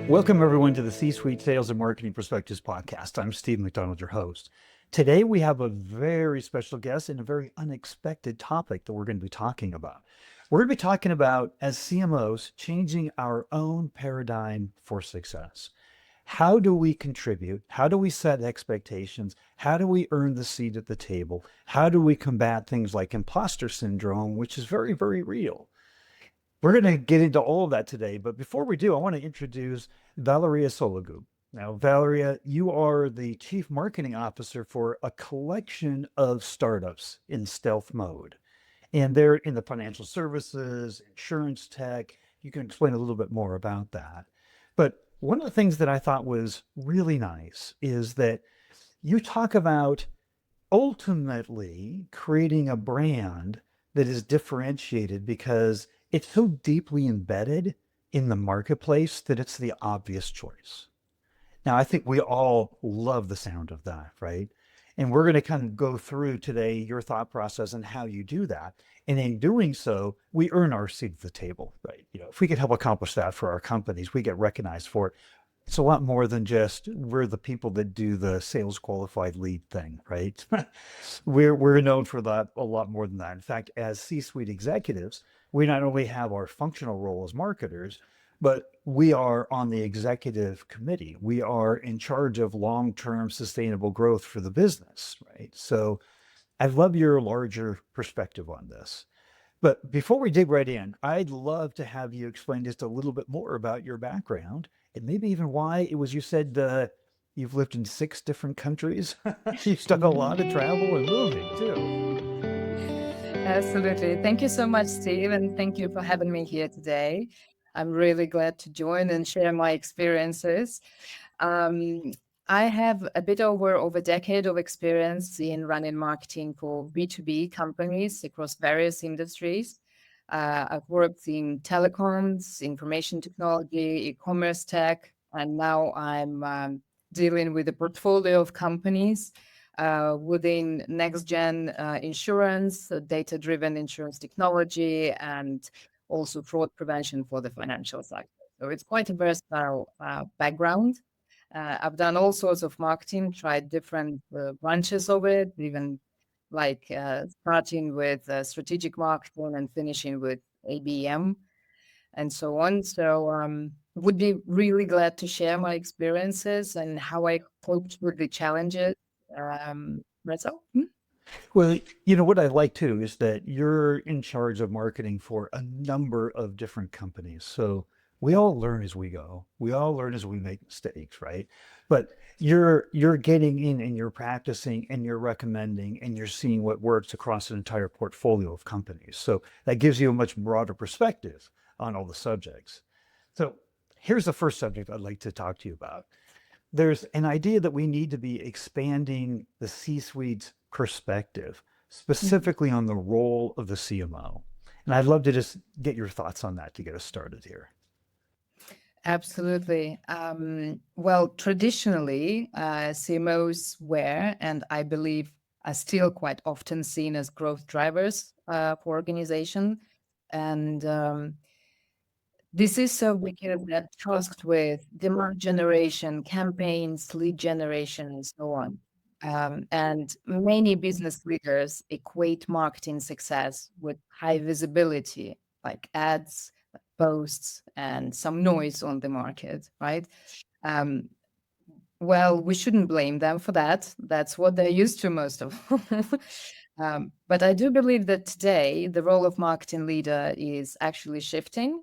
Welcome, everyone, to the C-Suite Sales and Marketing Perspectives podcast. I'm Steve McDonald, your host. Today, we have a very special guest and a very unexpected topic that we're going to be talking about. We're going to be talking about, as CMOs, changing our own paradigm for success. How do we contribute? How do we set expectations? How do we earn the seat at the table? How do we combat things like imposter syndrome, which is very, very real? We're going to get into all of that today, but before we do, I want to introduce Valeria Sologoub. Now, Valeria, you are the Chief Marketing Officer for a collection of startups in stealth mode, and they're in the financial services, insurance tech. You can explain a little bit more about that. But one of the things that I thought was really nice is that you talk about ultimately creating a brand that is differentiated because it's so deeply embedded in the marketplace that it's the obvious choice. Now, I think we all love the sound of that, right? And we're going to kind of go through today your thought process and how you do that. And in doing so, we earn our seat at the table, right? If we could help accomplish that for our companies, we get recognized for it. It's a lot more than just we're the people that do the sales qualified lead thing, right? We're known for that a lot more than that. In fact, as C-suite executives, we not only have our functional role as marketers, but we are on the executive committee. We are in charge of long-term sustainable growth for the business, right? So I love your larger perspective on this. But before we dig right in, I'd love to have you explain just a little bit more about your background and maybe even why it was you said you've lived in 6 different countries. You've done a lot of travel and moving too. Absolutely. Thank you so much, Steve, and thank you for having me here today. I'm really glad to join and share my experiences. Um, I have a bit over a decade of experience in running marketing for B2B companies across various industries. I've worked in telecoms, information technology, e-commerce tech, and now I'm dealing with a portfolio of companies within next gen insurance, data-driven insurance technology, and also fraud prevention for the financial sector. So it's quite a versatile background. I've done all sorts of marketing, tried different branches of it, even like starting with strategic marketing and finishing with ABM and so on. So would be really glad to share my experiences and how I coped with the challenges. Reza? Well, what I like too is that you're in charge of marketing for a number of different companies. So we all learn as we go. We all learn as we make mistakes, right? But you're getting in and you're practicing and you're recommending and you're seeing what works across an entire portfolio of companies. So that gives you a much broader perspective on all the subjects. So here's the first subject I'd like to talk to you about. There's an idea that we need to be expanding the C-suite's perspective, Mhm. specifically on the role of the CMO. And I'd love to just get your thoughts on that to get us started here. Absolutely. Well, traditionally, CMOs were, and I believe are still quite often seen as growth drivers for organization. And this is so we can get tasked with demand generation, campaigns, lead generation, and so on. And many business leaders equate marketing success with high visibility, like ads, posts, and some noise on the market, right? Um, well, we shouldn't blame them for that. That's what they're used to most of. But I do believe that today the role of marketing leader is actually shifting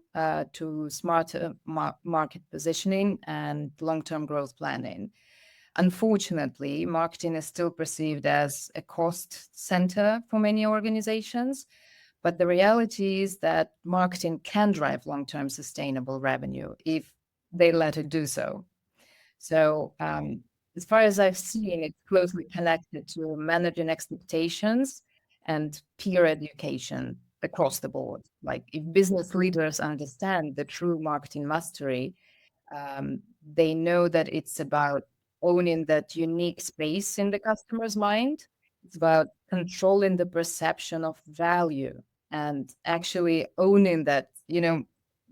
to smarter market positioning and long-term growth planning. Unfortunately, marketing is still perceived as a cost center for many organizations, but the reality is that marketing can drive long-term sustainable revenue if they let it do so. So, as far as I've seen, it's closely connected to managing expectations and peer education across the board. Like, if business leaders understand the true marketing mastery, they know that it's about owning that unique space in the customer's mind. It's about controlling the perception of value and actually owning that,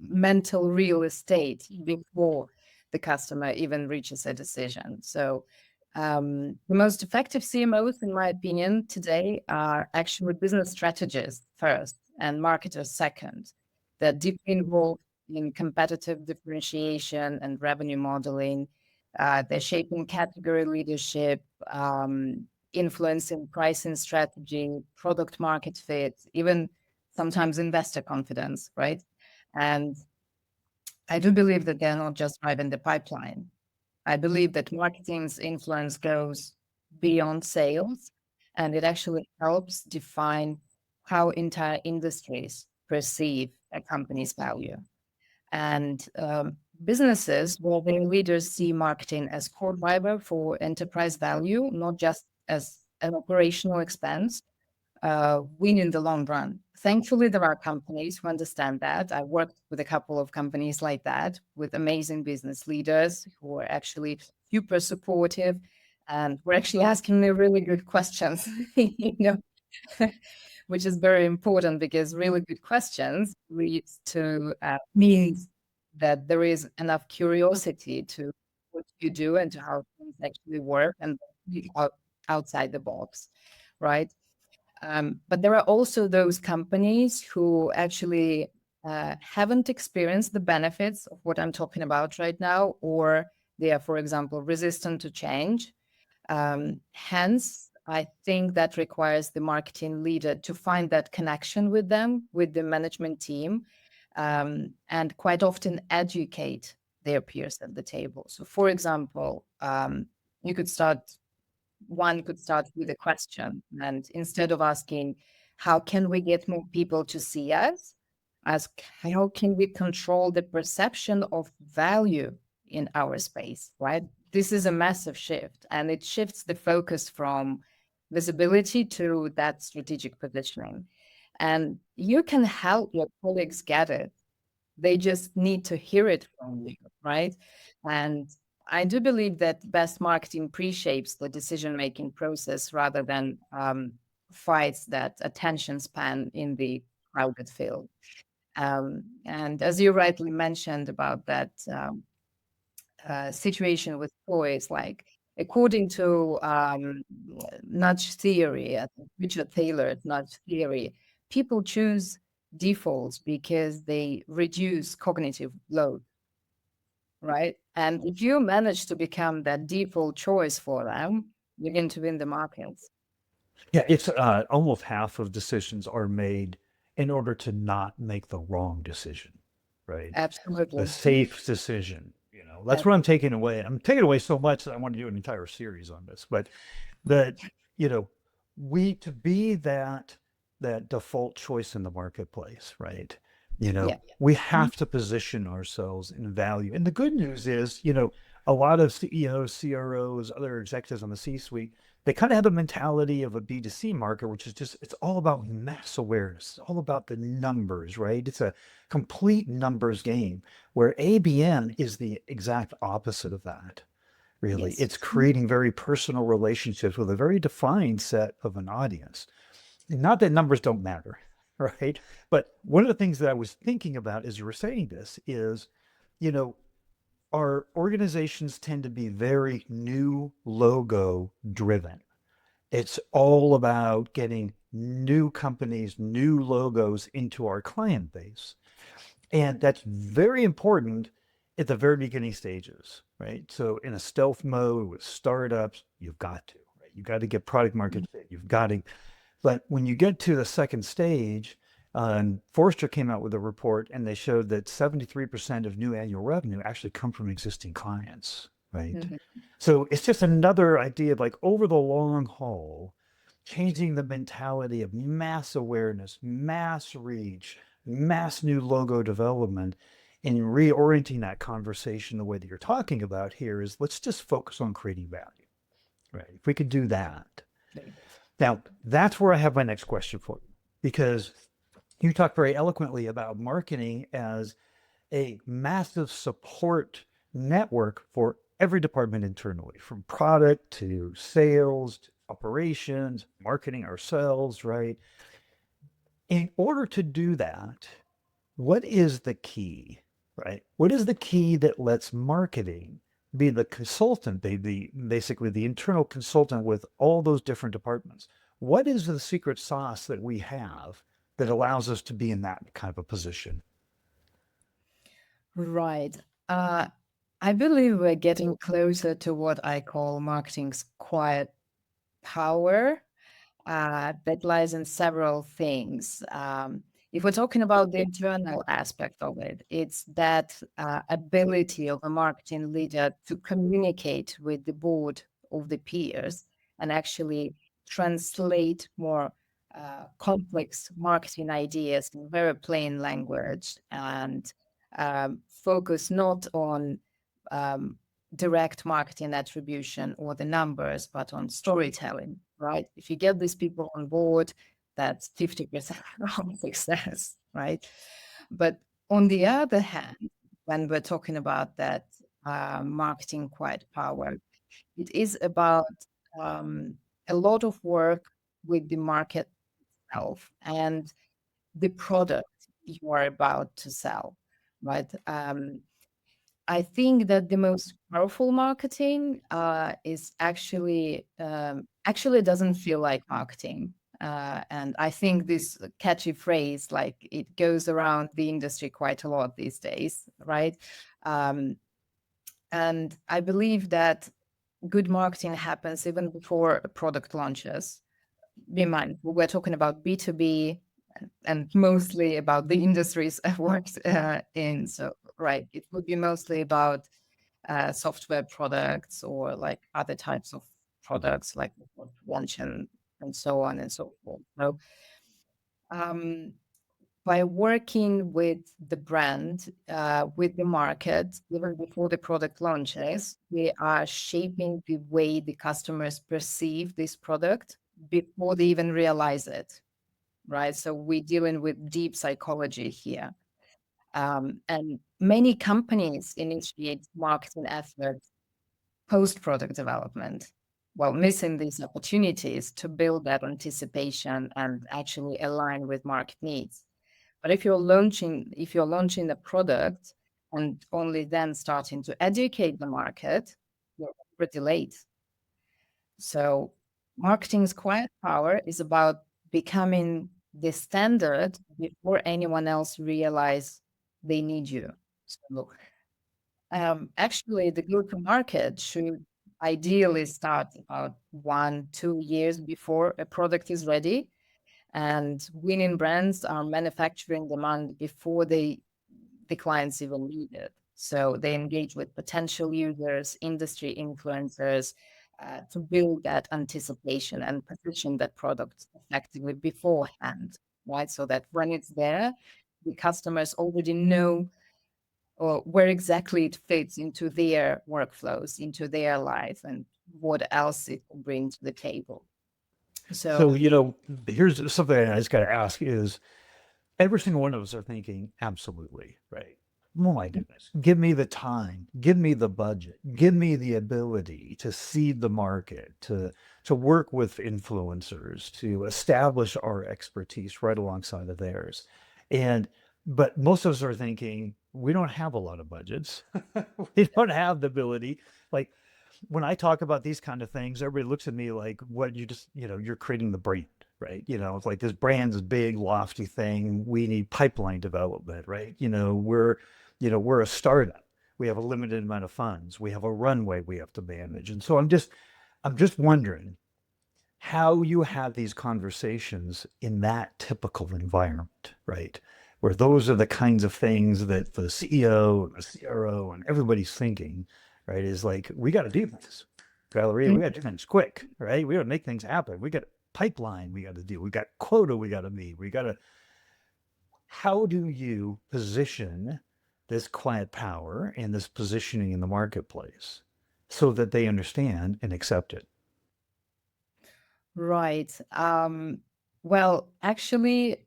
mental real estate before the customer even reaches a decision. So the most effective CMOs, in my opinion, today are actually business strategists first and marketers second. They're deeply involved in competitive differentiation and revenue modeling. They're shaping category leadership, influencing pricing strategy, product market fit, even sometimes investor confidence, right? And I do believe that they're not just driving the pipeline. I believe that marketing's influence goes beyond sales, and it actually helps define how entire industries perceive a company's value. And businesses where their leaders see marketing as core driver for enterprise value, not just as an operational expense, win in the long run. Thankfully, there are companies who understand that. I worked with a couple of companies like that with amazing business leaders who are actually super supportive and were actually asking me really good questions, you know, which is very important because really good questions leads to means that there is enough curiosity to what you do and to how things actually work and outside the box, right? But there are also those companies who actually haven't experienced the benefits of what I'm talking about right now, or they are, for example, resistant to change. Hence, I think that requires the marketing leader to find that connection with them, with the management team, and quite often educate their peers at the table. So, for example, you could start one could start with a question. And instead of asking, how can we get more people to see us? Ask, how can we control the perception of value in our space, right? This is a massive shift, and it shifts the focus from visibility to that strategic positioning. And you can help your colleagues get it. They just need to hear it from you, right? And I do believe that best marketing pre-shapes the decision-making process rather than fights that attention span in the crowded field. And as you rightly mentioned about that situation with toys, like according to nudge theory, Richard Taylor's nudge theory, people choose defaults because they reduce cognitive load, right? And if you manage to become that default choice for them, you're going to win the markets. Yeah, it's almost half of decisions are made in order to not make the wrong decision, right? The Absolutely. safe decision, that's what I'm Absolutely. taking away. I'm taking away so much that I want to do an entire series on this, but that, you know, we to be that default choice in the marketplace, right? Yeah. We have to position ourselves in value. And the good news is, a lot of CEOs, CROs, other executives on the C-suite, they kind of have the mentality of a B2C market, which is just, it's all about mass awareness. It's all about the numbers, right? It's a complete numbers game where ABM is the exact opposite of that. Really, Yes. it's creating very personal relationships with a very defined set of an audience. And not that numbers don't matter, right? But one of the things that I was thinking about as you were saying this is, you know, our organizations tend to be very new logo driven. It's all about getting new companies, new logos into our client base. And that's very important at the very beginning stages, right? So in a stealth mode with startups, you've got to, right? You got to get product market fit. You've got to, but when you get to the second stage, Forrester came out with a report and they showed that 73% of new annual revenue actually come from existing clients, right? Mhm. So it's just another idea of like over the long haul, changing the mentality of mass awareness, mass reach, mass new logo development, and reorienting that conversation the way that you're talking about here is let's just focus on creating value, right? If we could do that. Now, that's where I have my next question for you, because you talk very eloquently about marketing as a massive support network for every department internally, from product to sales to operations, marketing ourselves, right? In order to do that, what is the key? right? What is the key that lets marketing be the consultant, basically the internal consultant with all those different departments? What is the secret sauce that we have that allows us to be in that kind of a position? Right. Uh, I believe we're getting closer to what I call marketing's quiet power that lies in several things. If we're talking about the internal aspect of it, it's that ability of a marketing leader to communicate with the board of the peers and actually translate more complex marketing ideas in very plain language and focus not on um, direct marketing attribution or the numbers, but on storytelling, right? If you get these people on board, that's 50% of success, right? But on the other hand, when we're talking about that marketing quiet power, it is about um, a lot of work with the market itself and the product you are about to sell, right? I think that the most powerful marketing is actually doesn't feel like marketing. And I think this catchy phrase, like it goes around the industry quite a lot these days, right? Um, and I believe that good marketing happens even before a product launches. Be mindful, we're talking about B2B and mostly about the industries I worked in. So, right, it would be mostly about software products or like other types of products like launch and so on and so forth. So, um, by working with the brand, with the market, even before the product launches, we are shaping the way the customers perceive this product before they even realize it, right? So we're dealing with deep psychology here. And many companies initiate marketing efforts post product development while missing these opportunities to build that anticipation and actually align with market needs. But if you're launching the product and only then starting to educate the market, you're already late. So marketing's quiet power is about becoming the standard before anyone else realize they need you. So actually, the go-to-market should ideally start about 1, 2 years before a product is ready. And winning brands are manufacturing demand before the clients even need it. So they engage with potential users, industry influencers, to build that anticipation and position that product effectively beforehand, right? So that when it's there, the customers already know or where exactly it fits into their workflows, into their life, and what else it will bring to the table. So, So, here's something I just got to ask is every single one of us are thinking, absolutely, right? Oh my goodness. Give me the time, give me the budget, give me the ability to seed the market, to work with influencers, to establish our expertise right alongside of theirs. And but most of us are thinking, we don't have a lot of budgets. We don't have the ability. Like when I talk about these kind of things, everybody looks at me like, what you just, you're creating the brand, right? It's like this brand's a big, lofty thing. We need pipeline development, right? We're a startup. We have a limited amount of funds. We have a runway we have to manage. And so I'm just wondering how you have these conversations in that typical environment, right? Where those are the kinds of things that the CEO and the CRO and everybody's thinking, right? Is like, we got to do this, Valeria. We got to do things quick, right? We got to make things happen. We got pipeline we got to do. We got quota we got to meet. We got to. How do you position this quiet power and this positioning in the marketplace so that they understand and accept it? right. Well, actually,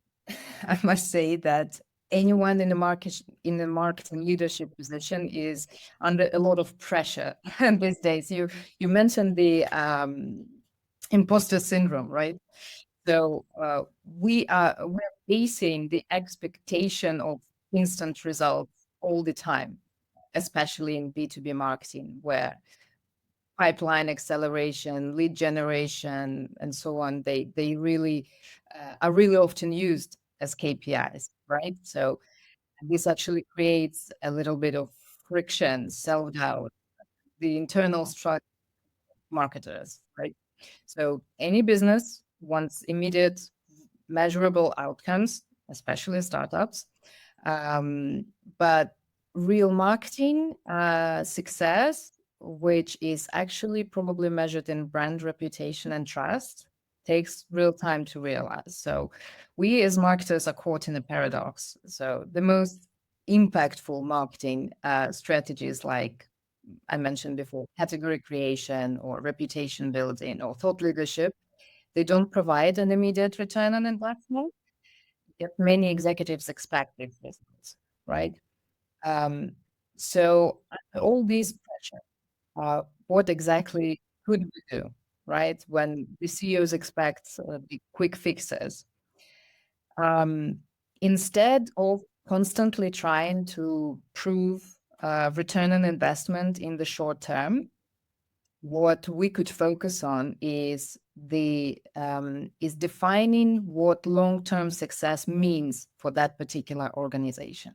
I must say that anyone in the marketing leadership position is under a lot of pressure these days. You mentioned the imposter syndrome, right? So we're facing the expectation of instant results all the time, especially in B2B marketing, where pipeline acceleration, lead generation, and so on, they really are really often used as KPIs, right? So this actually creates a little bit of friction, self-doubt, the internal structure marketers, right? So any business wants immediate measurable outcomes, especially startups. Um, but real marketing success, which is actually probably measured in brand reputation and trust, takes real time to realize. So we as marketers are caught in a paradox. So the most impactful marketing strategies, like I mentioned before, category creation or reputation building or thought leadership, they don't provide an immediate return on investment, yet many executives expect these results, right? Um, so all these pressure, what exactly could we do, right? When the CEOs expect the quick fixes, um, instead of constantly trying to prove return on investment in the short term, what we could focus on is defining what long-term success means for that particular organization.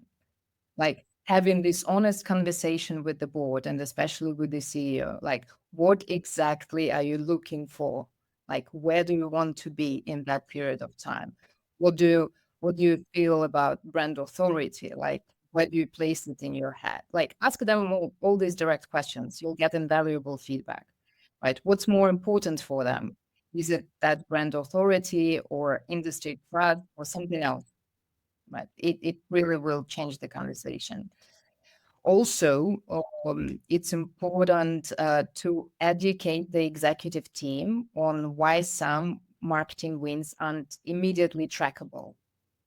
Like having this honest conversation with the board and especially with the CEO, like what exactly are you looking for? Like where do you want to be in that period of time? What do what do you feel about brand authority? Like where do you place it in your head? Like ask them all these direct questions. You'll get invaluable feedback, right? What's more important for them? Is it that brand authority or industry trust or something else? Right? It really will change the conversation. Also, it's important to educate the executive team on why some marketing wins aren't immediately trackable,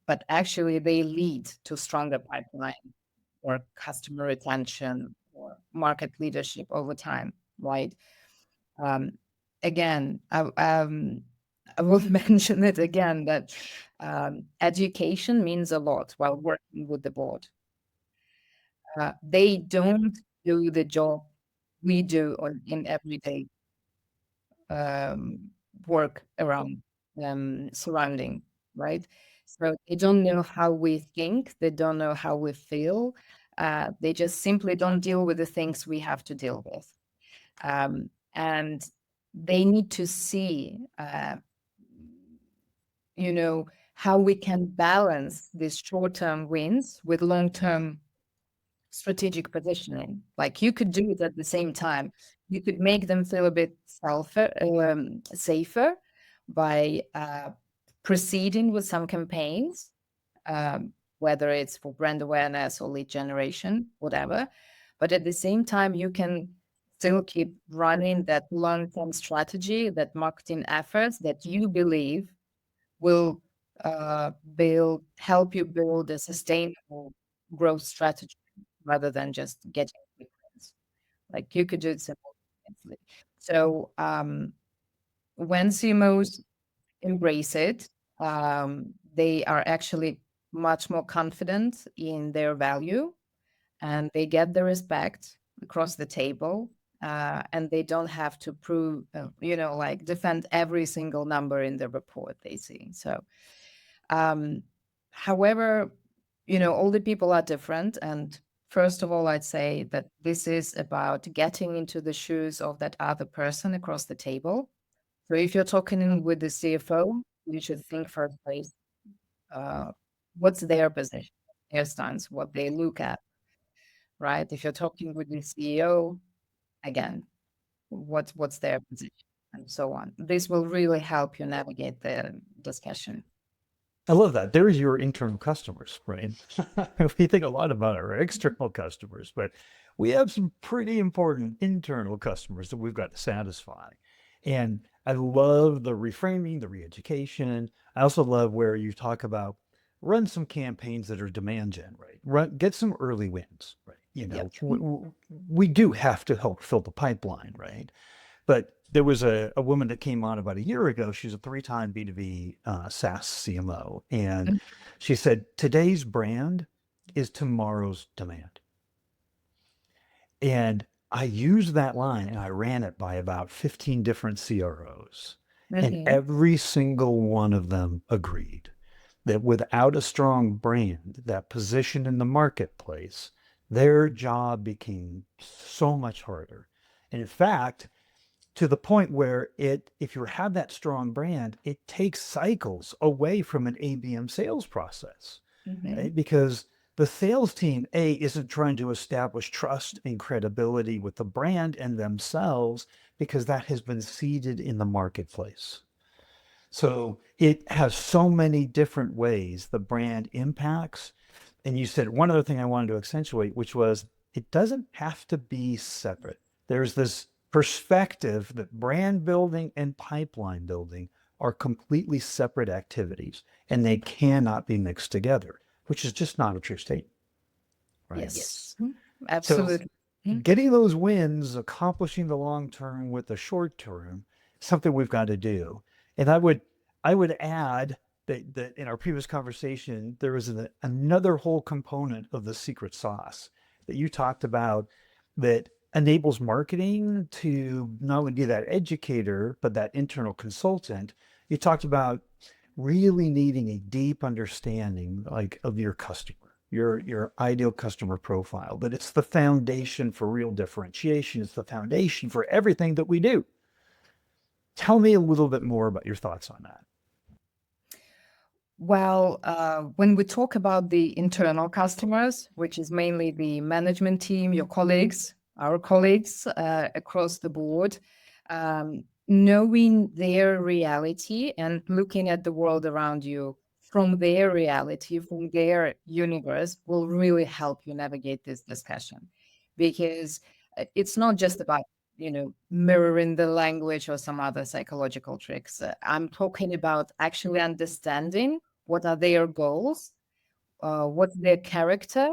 but actually they lead to stronger pipeline or customer retention or market leadership over time, right? Um, again, I will mention it again that education means a lot while working with the board. They don't do the job we do in everyday um, work around surrounding, right? So they don't know how we think, they don't know how we feel. They just simply don't deal with the things we have to deal with. And they need to see, you know, how we can balance these short-term wins with long-term strategic positioning. Like you could do it at the same time. You could make them feel a bit safer by proceeding with some campaigns, whether it's for brand awareness or lead generation, whatever. But at the same time, you can still keep running that long-term strategy, that marketing efforts that you believe will help you build a sustainable growth strategy rather than just getting quick wins. Like you could do it simultaneously. So when CMOs embrace it, they are actually much more confident in their value and they get the respect across the table. And they don't have to prove, like defend every single number in the report they see. So, um, however, all the people are different. And first of all, I'd say that this is about getting into the shoes of that other person across the table. So if you're talking with the CFO, you should think first place, uh, what's their position, their stance, what they look at, right? If you're talking with the CEO, again, what's their position and so on. This will really help you navigate the discussion. I love that. There's your internal customers, right? We think a lot about our external customers, but we have some pretty important internal customers that we've got to satisfy. And I love the reframing, the re-education. I also love where you talk about run some campaigns that are demand gen, right? Get some early wins, right? Yep. We do have to help fill the pipeline, right? But there was a woman that came on about a year ago. She's a three-time B2B SaaS CMO. And Mhm. she said, today's brand is tomorrow's demand. And I used that line and I ran it by about 15 different CROs. And Mm-hmm. every single one of them agreed that without a strong brand, that position in the marketplace, their job became so much harder. And in fact, to the point where if you have that strong brand, it takes cycles away from an ABM sales process, Mm-hmm. right? Because the sales team, A, isn't trying to establish trust and credibility with the brand and themselves because that has been seeded in the marketplace. So it has so many different ways the brand impacts. And you said one other thing I wanted to accentuate, which was it doesn't have to be separate. There's this perspective that brand building and pipeline building are completely separate activities and they cannot be mixed together, which is just not a true statement, right? Yes, So absolutely. Mhm. getting those wins, accomplishing the long term with the short term, something we've got to do. And I would add that in our previous conversation, there was another whole component of the secret sauce that you talked about that enables marketing to not only be that educator, but that internal consultant. You talked about really needing a deep understanding like of your customer, your ideal customer profile, that it's the foundation for real differentiation. It's the foundation for everything that we do. Tell me a little bit more about your thoughts on that. Well, when we talk about the internal customers, which is mainly the management team, your colleagues, our colleagues across the board, knowing their reality and looking at the world around you from their reality, from their universe, will really help you navigate this discussion. Because it's not just about mirroring the language or some other psychological tricks. I'm talking about actually understanding what are their goals, what's their character,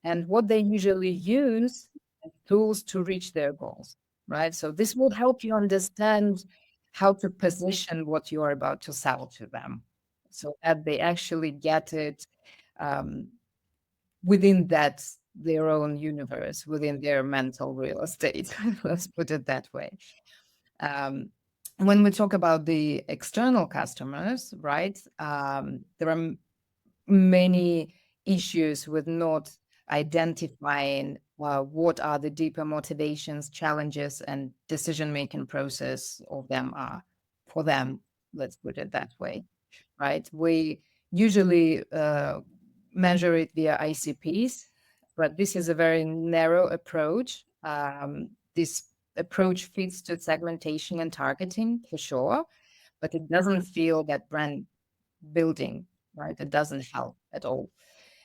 and what they usually use as tools to reach their goals, right? So this will help you understand how to position what you are about to sell to them so that they actually get it um, within that their own universe, within their mental real estate. Let's put it that way. Um, when we talk about the external customers, right, there are many issues with not identifying what are the deeper motivations, challenges, and decision-making process of them are for them. Let's put it that way, right? We usually measure it via ICPs, but this is a very narrow approach. This approach fits to segmentation and targeting for sure, but it doesn't feel that brand building, right? It doesn't help at all.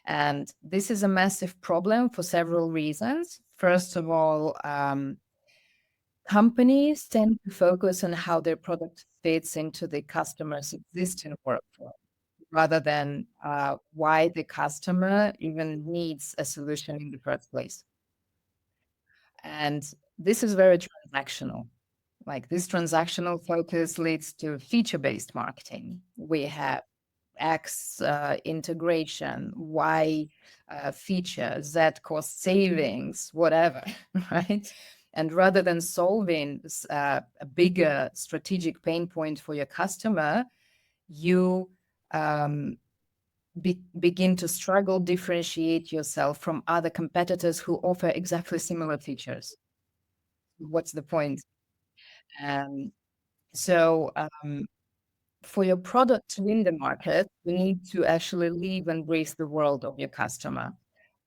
And this is a massive problem for several reasons. First of all, companies tend to focus on how their product fits into the customer's existing workflow rather than why the customer even needs a solution in the first place. And this is very transactional. Like this transactional focus leads to feature-based marketing. We have X integration, Y feature, Z cost savings, whatever, right? And rather than solving a bigger strategic pain point for your customer, you begin to struggle differentiate yourself from other competitors who offer exactly similar features. What's the point? Um, so for your product to win the market, you need to actually live and breathe the world of your customer.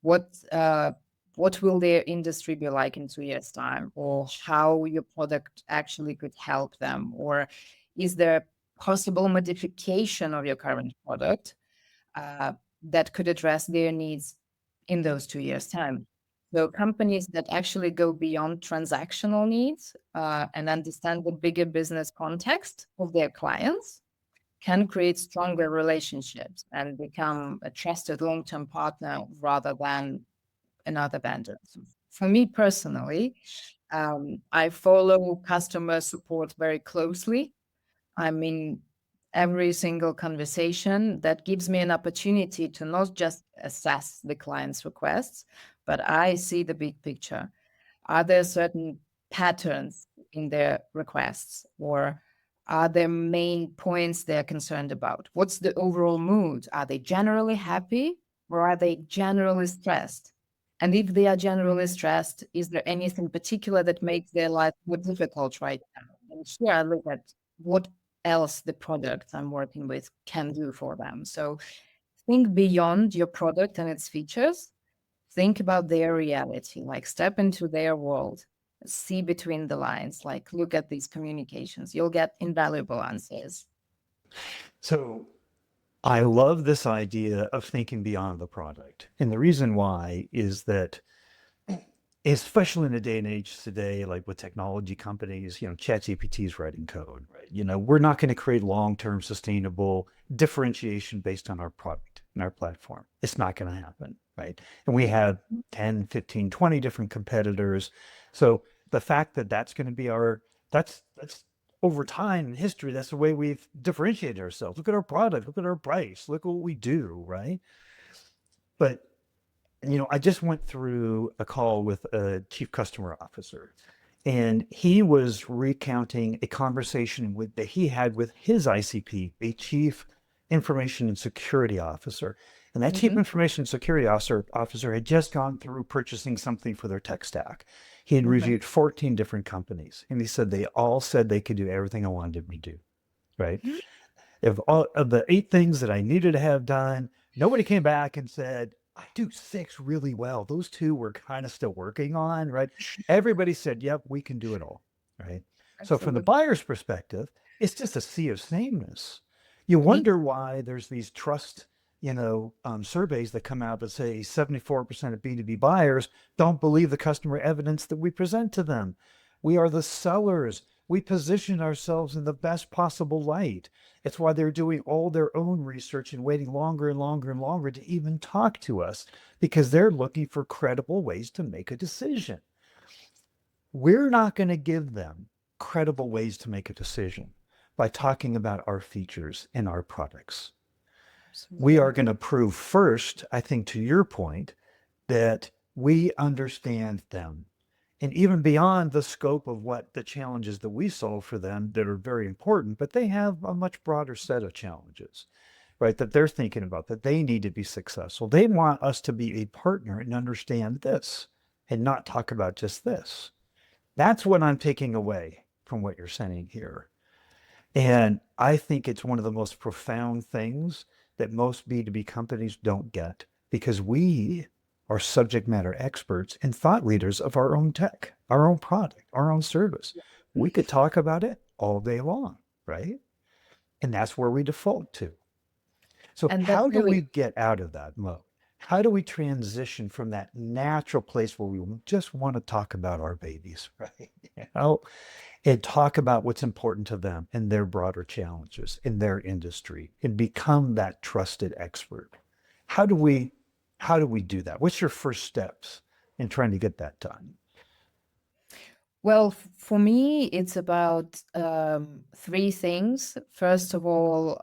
What uh, what will their industry be like in 2 years' time, or how your product actually could help them, or is there possible modification of your current product uh, that could address their needs in those 2 years' time? So companies that actually go beyond transactional needs and understand the bigger business context of their clients can create stronger relationships and become a trusted long-term partner rather than another vendor. So for me personally, I follow customer support very closely. I mean, every single conversation that gives me an opportunity to not just assess the client's requests, but I see the big picture. Are there certain patterns in their requests, or are there main points they're concerned about? What's the overall mood? Are they generally happy, or are they generally stressed? And if they are generally stressed, is there anything particular that makes their life more difficult right now? And here I look at what else the product I'm working with can do for them. So think beyond your product and its features. Think about their reality, like step into their world, see between the lines, like look at these communications. You'll get invaluable answers. So I love this idea of thinking beyond the product. And the reason why is that, especially in the day and age today, like with technology companies, ChatGPT is writing code, right? We're not going to create long-term sustainable differentiation based on our product and our platform. It's not going to happen, right? And we have 10, 15, 20 different competitors. So the fact that that's going to be that's over time in history, that's the way we've differentiated ourselves. Look at our product, look at our price, look at what we do, right? But I just went through a call with a chief customer officer, and he was recounting a conversation that he had with his ICP, a chief information and security officer. And that chief Mhm. information security officer had just gone through purchasing something for their tech stack. He had Okay. reviewed 14 different companies, and he said they all said they could do everything I wanted them to do, right? If all of the 8 things that I needed to have done, nobody came back and said, I do 6 really well. Those 2 we're kind of still working on, right? Everybody said, yep, we can do it all, right? So from the Absolutely. buyer's perspective, it's just a sea of sameness. You wonder why there's these trust, surveys that come out that say 74% of B2B buyers don't believe the customer evidence that we present to them. We are the sellers. We position ourselves in the best possible light. It's why they're doing all their own research and waiting longer and longer and longer to even talk to us, because they're looking for credible ways to make a decision. We're not going to give them credible ways to make a decision by talking about our features and our products. We Absolutely. are going to prove first, I think, to your point, that we understand them. And even beyond the scope of what the challenges that we solve for them that are very important, but they have a much broader set of challenges, right? That they're thinking about, that they need to be successful. They want us to be a partner and understand this and not talk about just this. That's what I'm taking away from what you're saying here. And I think it's one of the most profound things that most B2B companies don't get, because we are subject matter experts and thought leaders of our own tech, our own product, our own service. We could talk about it all day long, right? And that's where we default to. So, And that's how do we really get out of that mode? How do we transition from that natural place where we just want to talk about our babies, right? And talk about what's important to them and their broader challenges in their industry and become that trusted expert. How do we how do we do that? What's your first steps in trying to get that done? well, for me, it's about three things. First of all,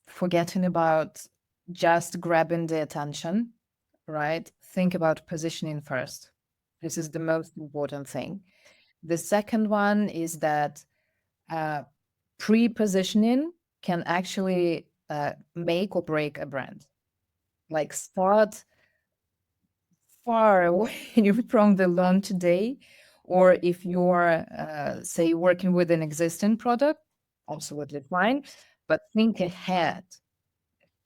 forgetting about just grabbing the attention, right? Think about positioning first. This is the most important thing. The second one is that uh, pre-positioning can actually make or break a brand. Like start far away from the launch today, or if you're, say, working with an existing product, absolutely fine. But think ahead,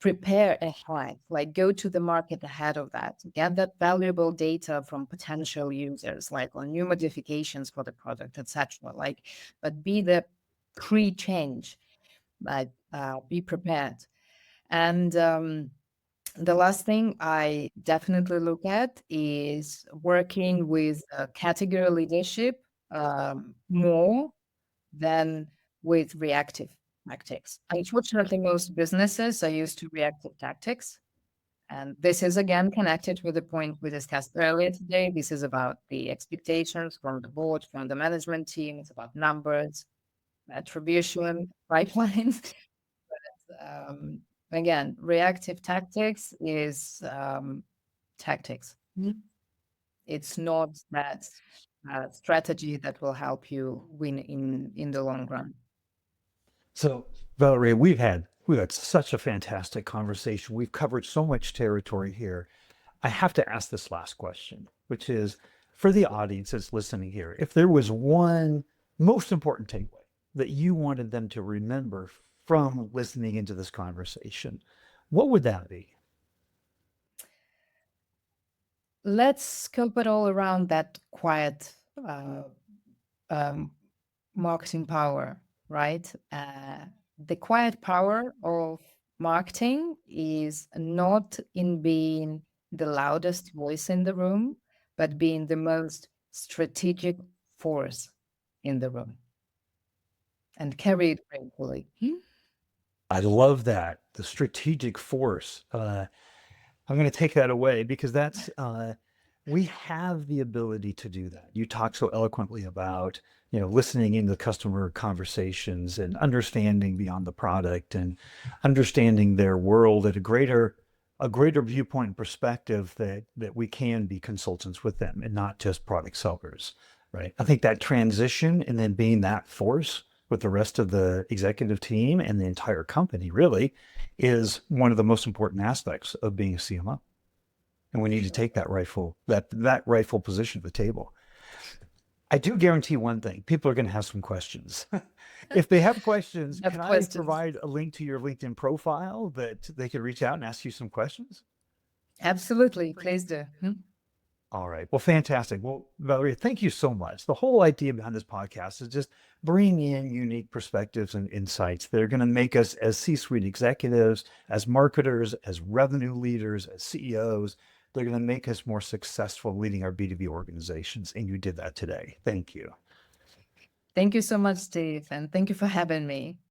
prepare ahead, like go to the market ahead of that, get that valuable data from potential users, like on new modifications for the product, etc. Like, but be the pre-change, but be prepared. And the last thing I definitely look at is working with category leadership more than with reactive tactics. Unfortunately, most businesses are used to reactive tactics. And this is again connected with the point we discussed earlier today. This is about the expectations from the board, from the management team. It's about numbers, attribution, pipelines. um, Again, reactive tactics is tactics. It's not that. strategy that will help you win in the long run. So, Valeria, we've had such a fantastic conversation. We've covered so much territory here. I have to ask this last question, which is for the audience that's listening here, if there was one most important takeaway that you wanted them to remember from listening into this conversation, what would that be? Let's scope it all around that quiet um, marketing power, right? The quiet power of marketing is not in being the loudest voice in the room, but being the most strategic force in the room and carry it gratefully. I love that. The strategic force. I'm going to take that away because we have the ability to do that. You talk so eloquently about, listening into customer conversations and understanding beyond the product and understanding their world at a greater viewpoint and perspective that we can be consultants with them and not just product sellers, right? I think that transition and then being that force with the rest of the executive team and the entire company really is one of the most important aspects of being a CMO. And we need to take that rightful position at the table. I do guarantee one thing: people are going to have some questions. If they have questions, Have can I questions? provide a link to your LinkedIn profile that they can reach out and ask you some questions? Absolutely, please do. All right. Well, fantastic. Well, Valeria, thank you so much. The whole idea behind this podcast is just bring in unique perspectives and insights that are going to make us as C-suite executives, as marketers, as revenue leaders, as CEOs, they're going to make us more successful leading our B2B organizations. And you did that today. Thank you. Thank you so much, Steve, and thank you for having me.